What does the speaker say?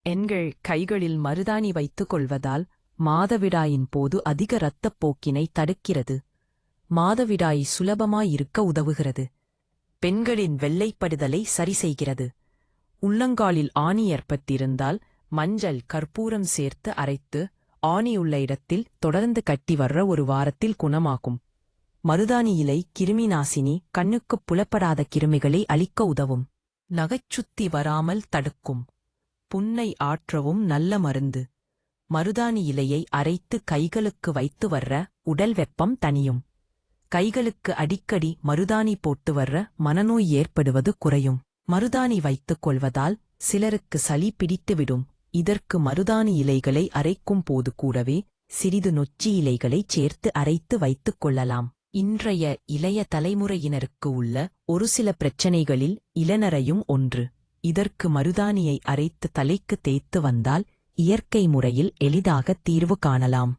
எண்கள் கைகளில் மருதாணி வைத்துக் கொள்வதால் மாதவிடாயின் போது அதிக இரத்தப் போக்கினை தடுக்கிறது. மாதவிடாய் சுலபமாயிருக்க உதவுகிறது. பெண்களின் வெள்ளைப்படுதலை சரிசெய்கிறது. உள்ளங்காலில் ஆணி ஏற்பட்டிருந்தால் மஞ்சள் கற்பூரம் சேர்த்து அரைத்து ஆணியுள்ள இடத்தில் தொடர்ந்து கட்டி வர்ற ஒரு வாரத்தில் குணமாகும். மருதாணி இலை கிருமி நாசினி, கண்ணுக்குப் புலப்படாத கிருமிகளை அழிக்க உதவும். நகைச்சுத்தி வராமல் தடுக்கும். புண்ணை ஆற்றவும் நல்ல மருந்து. மருதாணி இலையை அரைத்து கைகளுக்கு வைத்து வர்ற உடல் வெப்பம் தணியும். கைகளுக்கு அடிக்கடி மருதாணி போட்டு வர்ற மனநோய் ஏற்படுவது குறையும். மருதாணி வைத்துக் கொள்வதால் சிலருக்கு சளி பிடித்துவிடும். இதற்கு மருதாணி இலைகளை அரைக்கும் போது கூடவே சிறிது நொச்சி இலைகளைச் சேர்த்து அரைத்து வைத்துக் கொள்ளலாம். இன்றைய இளைய தலைமுறையினருக்கு உள்ள ஒரு சில பிரச்சனைகளில் இளநரையும் ஒன்று. இதற்கு மருதாணியை அரைத்து தலைக்கு தேய்த்து வந்தால் இயற்கை முறையில் எளிதாக தீர்வு காணலாம்.